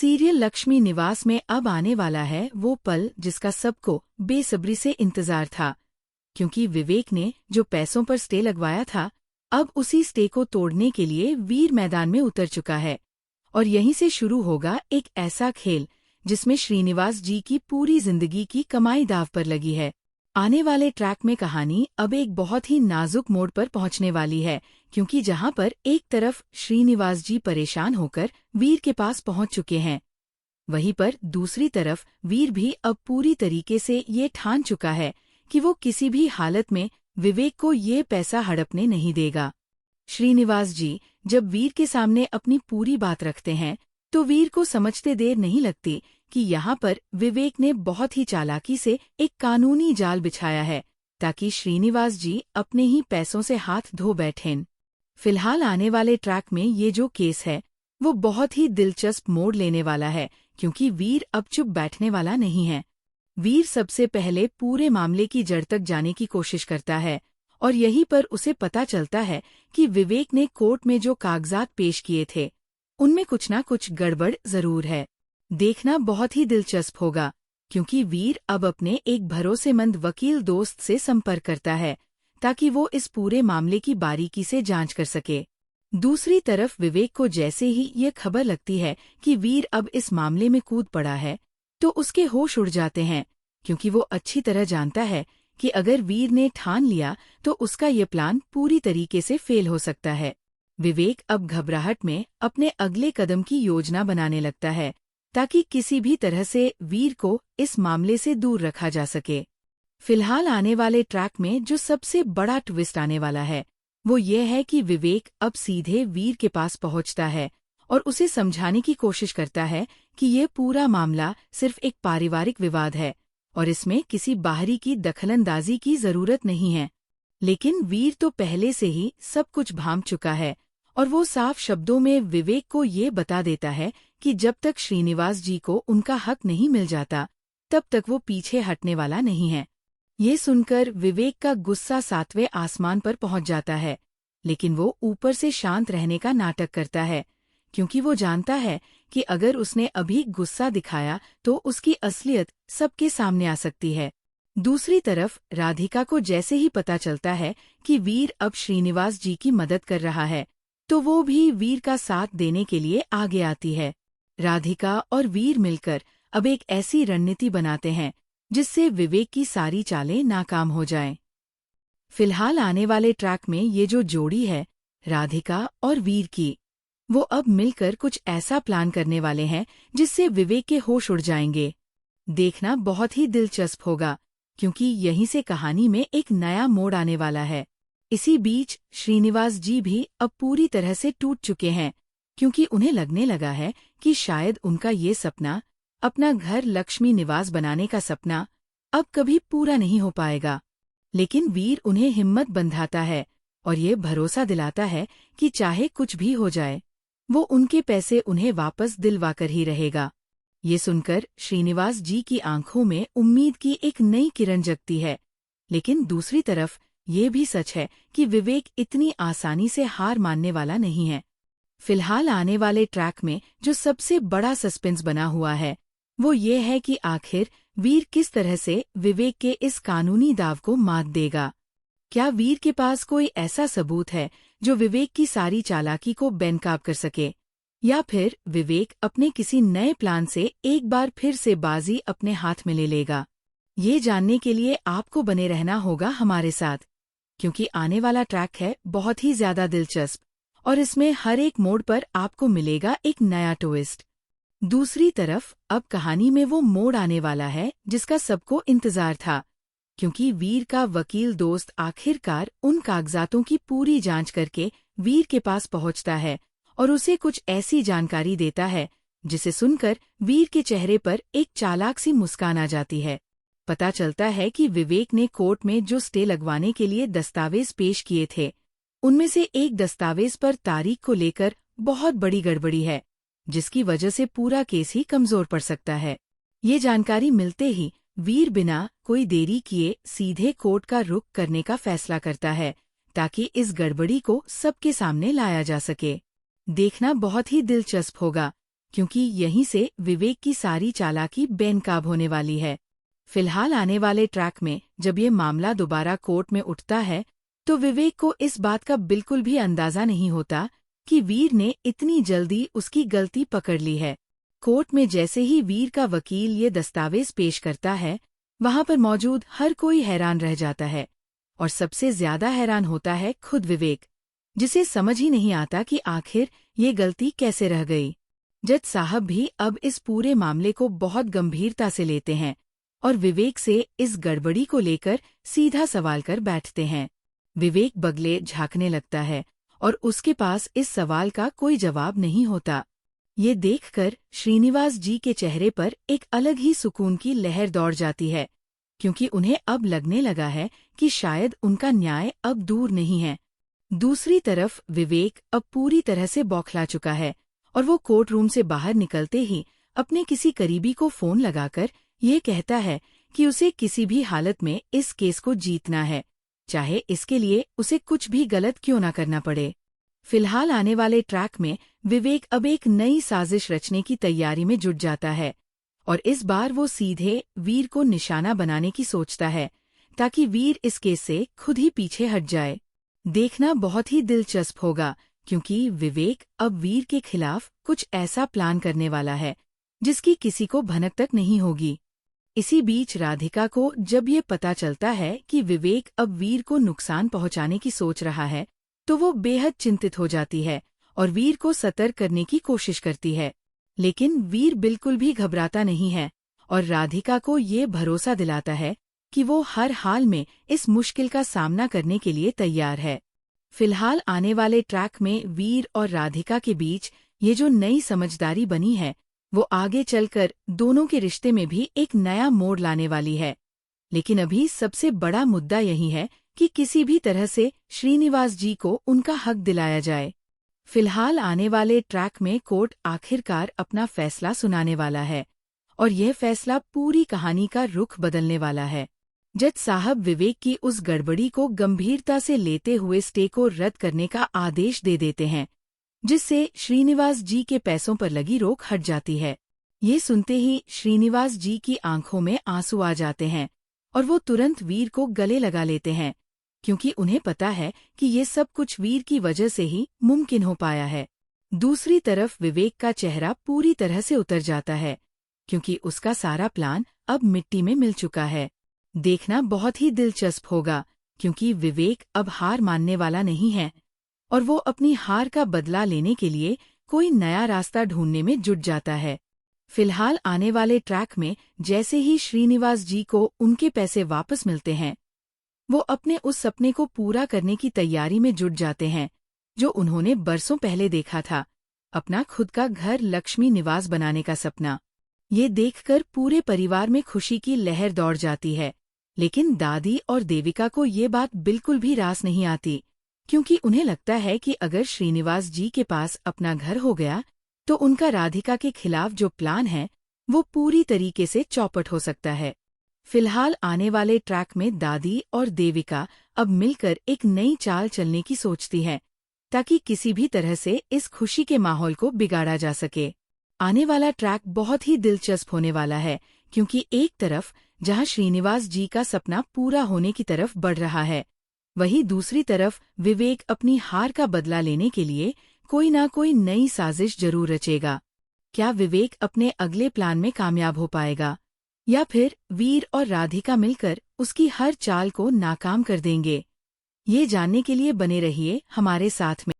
Serial Lakshmi निवास में अब आने वाला है वो पल जिसका सबको बेसब्री से इंतजार था, क्योंकि विवेक ने जो पैसों पर स्टे लगवाया था, अब उसी स्टे को तोड़ने के लिए वीर मैदान में उतर चुका है। और यहीं से शुरू होगा एक ऐसा खेल जिसमें श्रीनिवास जी की पूरी जिंदगी की कमाई दांव पर लगी है। आने वाले ट्रैक में कहानी अब एक बहुत ही नाजुक मोड़ पर पहुंचने वाली है, क्योंकि जहां पर एक तरफ श्रीनिवास जी परेशान होकर वीर के पास पहुंच चुके हैं, वहीं पर दूसरी तरफ वीर भी अब पूरी तरीके से ये ठान चुका है कि वो किसी भी हालत में विवेक को ये पैसा हड़पने नहीं देगा। श्रीनिवास जी जब वीर के सामने अपनी पूरी बात रखते हैं तो वीर को समझते देर नहीं लगती कि यहाँ पर विवेक ने बहुत ही चालाकी से एक कानूनी जाल बिछाया है ताकि श्रीनिवास जी अपने ही पैसों से हाथ धो बैठें। फिलहाल आने वाले ट्रैक में ये जो केस है वो बहुत ही दिलचस्प मोड़ लेने वाला है, क्योंकि वीर अब चुप बैठने वाला नहीं है। वीर सबसे पहले पूरे मामले की जड़ तक जाने की कोशिश करता है और यहीं पर उसे पता चलता है कि विवेक ने कोर्ट में जो कागजात पेश किए थे उनमें कुछ ना कुछ गड़बड़ जरूर है। देखना बहुत ही दिलचस्प होगा, क्योंकि वीर अब अपने एक भरोसेमंद वकील दोस्त से संपर्क करता है ताकि वो इस पूरे मामले की बारीकी से जांच कर सके। दूसरी तरफ विवेक को जैसे ही ये खबर लगती है कि वीर अब इस मामले में कूद पड़ा है तो उसके होश उड़ जाते हैं, क्योंकि वो अच्छी तरह जानता है कि अगर वीर ने ठान लिया तो उसका ये प्लान पूरी तरीके से फेल हो सकता है। विवेक अब घबराहट में अपने अगले कदम की योजना बनाने लगता है ताकि किसी भी तरह से वीर को इस मामले से दूर रखा जा सके। फिलहाल आने वाले ट्रैक में जो सबसे बड़ा ट्विस्ट आने वाला है वो ये है कि विवेक अब सीधे वीर के पास पहुंचता है और उसे समझाने की कोशिश करता है कि ये पूरा मामला सिर्फ एक पारिवारिक विवाद है और इसमें किसी बाहरी की दखलंदाजी की जरूरत नहीं है। लेकिन वीर तो पहले से ही सब कुछ भांप चुका है और वो साफ शब्दों में विवेक को ये बता देता है कि जब तक श्रीनिवास जी को उनका हक नहीं मिल जाता तब तक वो पीछे हटने वाला नहीं है। ये सुनकर विवेक का गुस्सा 7वें आसमान पर पहुंच जाता है, लेकिन वो ऊपर से शांत रहने का नाटक करता है, क्योंकि वो जानता है कि अगर उसने अभी गुस्सा दिखाया तो उसकी असलियत सबके सामने आ सकती है। दूसरी तरफ राधिका को जैसे ही पता चलता है कि वीर अब श्रीनिवास जी की मदद कर रहा है तो वो भी वीर का साथ देने के लिए आगे आती है। राधिका और वीर मिलकर अब एक ऐसी रणनीति बनाते हैं जिससे विवेक की सारी चालें नाकाम हो जाएं। फिलहाल आने वाले ट्रैक में ये जो जोड़ी है राधिका और वीर की, वो अब मिलकर कुछ ऐसा प्लान करने वाले हैं जिससे विवेक के होश उड़ जाएंगे। देखना बहुत ही दिलचस्प होगा, क्योंकि यहीं से कहानी में एक नया मोड़ आने वाला है। इसी बीच श्रीनिवास जी भी अब पूरी तरह से टूट चुके हैं, क्योंकि उन्हें लगने लगा है कि शायद उनका ये सपना, अपना घर लक्ष्मी निवास बनाने का सपना, अब कभी पूरा नहीं हो पाएगा। लेकिन वीर उन्हें हिम्मत बंधाता है और ये भरोसा दिलाता है कि चाहे कुछ भी हो जाए वो उनके पैसे उन्हें वापस दिलवाकर ही रहेगा। ये सुनकर श्रीनिवास जी की आंखों में उम्मीद की एक नई किरण जगती है, लेकिन दूसरी तरफ ये भी सच है कि विवेक इतनी आसानी से हार मानने वाला नहीं है। फिलहाल आने वाले ट्रैक में जो सबसे बड़ा सस्पेंस बना हुआ है वो ये है कि आखिर वीर किस तरह से विवेक के इस कानूनी दाव को मात देगा। क्या वीर के पास कोई ऐसा सबूत है जो विवेक की सारी चालाकी को बेनकाब कर सके, या फिर विवेक अपने किसी नए प्लान से एक बार फिर से बाजी अपने हाथ में ले लेगा? ये जानने के लिए आपको बने रहना होगा हमारे साथ, क्योंकि आने वाला ट्रैक है बहुत ही ज्यादा दिलचस्प और इसमें हर एक मोड़ पर आपको मिलेगा एक नया ट्विस्ट। दूसरी तरफ अब कहानी में वो मोड़ आने वाला है जिसका सबको इंतजार था, क्योंकि वीर का वकील दोस्त आखिरकार उन कागजातों की पूरी जांच करके वीर के पास पहुंचता है और उसे कुछ ऐसी जानकारी देता है जिसे सुनकर वीर के चेहरे पर एक चालाक सी मुस्कान आ जाती है। पता चलता है कि विवेक ने कोर्ट में जो स्टे लगवाने के लिए दस्तावेज पेश किए थे उनमें से एक दस्तावेज पर तारीख को लेकर बहुत बड़ी गड़बड़ी है, जिसकी वजह से पूरा केस ही कमजोर पड़ सकता है। ये जानकारी मिलते ही वीर बिना कोई देरी किए सीधे कोर्ट का रुख करने का फैसला करता है ताकि इस गड़बड़ी को सबके सामने लाया जा सके। देखना बहुत ही दिलचस्प होगा, क्योंकि यहीं से विवेक की सारी चालाकी बेनकाब होने वाली है। फिलहाल आने वाले ट्रैक में जब ये मामला दोबारा कोर्ट में उठता है तो विवेक को इस बात का बिल्कुल भी अंदाजा नहीं होता कि वीर ने इतनी जल्दी उसकी गलती पकड़ ली है। कोर्ट में जैसे ही वीर का वकील ये दस्तावेज पेश करता है, वहां पर मौजूद हर कोई हैरान रह जाता है और सबसे ज्यादा हैरान होता है खुद विवेक, जिसे समझ ही नहीं आता कि आखिर ये गलती कैसे रह गई। जज साहब भी अब इस पूरे मामले को बहुत गंभीरता से लेते हैं और विवेक से इस गड़बड़ी को लेकर सीधा सवाल कर बैठते हैं। विवेक बगले झांकने लगता है और उसके पास इस सवाल का कोई जवाब नहीं होता। ये देखकर श्रीनिवास जी के चेहरे पर एक अलग ही सुकून की लहर दौड़ जाती है, क्योंकि उन्हें अब लगने लगा है कि शायद उनका न्याय अब दूर नहीं है। दूसरी तरफ विवेक अब पूरी तरह से बौखला चुका है और वो कोर्ट रूम से बाहर निकलते ही अपने किसी करीबी को फोन लगाकर ये कहता है कि उसे किसी भी हालत में इस केस को जीतना है, चाहे इसके लिए उसे कुछ भी गलत क्यों ना करना पड़े। फिलहाल आने वाले ट्रैक में विवेक अब एक नई साजिश रचने की तैयारी में जुट जाता है और इस बार वो सीधे वीर को निशाना बनाने की सोचता है ताकि वीर इस केस से खुद ही पीछे हट जाए। देखना बहुत ही दिलचस्प होगा, क्योंकि विवेक अब वीर के खिलाफ कुछ ऐसा प्लान करने वाला है जिसकी किसी को भनक तक नहीं होगी। इसी बीच राधिका को जब ये पता चलता है कि विवेक अब वीर को नुकसान पहुंचाने की सोच रहा है तो वो बेहद चिंतित हो जाती है और वीर को सतर्क करने की कोशिश करती है। लेकिन वीर बिल्कुल भी घबराता नहीं है और राधिका को ये भरोसा दिलाता है कि वो हर हाल में इस मुश्किल का सामना करने के लिए तैयार है। फिलहाल आने वाले ट्रैक में वीर और राधिका के बीच ये जो नई समझदारी बनी है वो आगे चलकर दोनों के रिश्ते में भी एक नया मोड़ लाने वाली है। लेकिन अभी सबसे बड़ा मुद्दा यही है कि किसी भी तरह से श्रीनिवास जी को उनका हक दिलाया जाए। फिलहाल आने वाले ट्रैक में कोर्ट आखिरकार अपना फैसला सुनाने वाला है और यह फैसला पूरी कहानी का रुख बदलने वाला है। जज साहब विवेक की उस गड़बड़ी को गंभीरता से लेते हुए स्टे को रद्द करने का आदेश दे देते हैं, जिससे श्रीनिवास जी के पैसों पर लगी रोक हट जाती है। ये सुनते ही श्रीनिवास जी की आंखों में आंसू आ जाते हैं और वो तुरंत वीर को गले लगा लेते हैं, क्योंकि उन्हें पता है कि ये सब कुछ वीर की वजह से ही मुमकिन हो पाया है। दूसरी तरफ विवेक का चेहरा पूरी तरह से उतर जाता है, क्योंकि उसका सारा प्लान अब मिट्टी में मिल चुका है। देखना बहुत ही दिलचस्प होगा, क्योंकि विवेक अब हार मानने वाला नहीं है और वो अपनी हार का बदला लेने के लिए कोई नया रास्ता ढूंढने में जुट जाता है। फिलहाल आने वाले ट्रैक में जैसे ही श्रीनिवास जी को उनके पैसे वापस मिलते हैं, वो अपने उस सपने को पूरा करने की तैयारी में जुट जाते हैं जो उन्होंने बरसों पहले देखा था, अपना खुद का घर लक्ष्मी निवास बनाने का सपना। ये देखकर पूरे परिवार में खुशी की लहर दौड़ जाती है, लेकिन दादी और देविका को ये बात बिल्कुल भी रास नहीं आती, क्योंकि उन्हें लगता है कि अगर श्रीनिवास जी के पास अपना घर हो गया तो उनका राधिका के खिलाफ जो प्लान है वो पूरी तरीके से चौपट हो सकता है। फिलहाल आने वाले ट्रैक में दादी और देविका अब मिलकर एक नई चाल चलने की सोचती हैं, ताकि किसी भी तरह से इस खुशी के माहौल को बिगाड़ा जा सके। आने वाला ट्रैक बहुत ही दिलचस्प होने वाला है, क्योंकि एक तरफ जहां श्रीनिवास जी का सपना पूरा होने की तरफ बढ़ रहा है, वहीं दूसरी तरफ विवेक अपनी हार का बदला लेने के लिए कोई ना कोई नई साजिश जरूर रचेगा। क्या विवेक अपने अगले प्लान में कामयाब हो पाएगा, या फिर वीर और राधिका मिलकर उसकी हर चाल को नाकाम कर देंगे? ये जानने के लिए बने रहिए हमारे साथ में।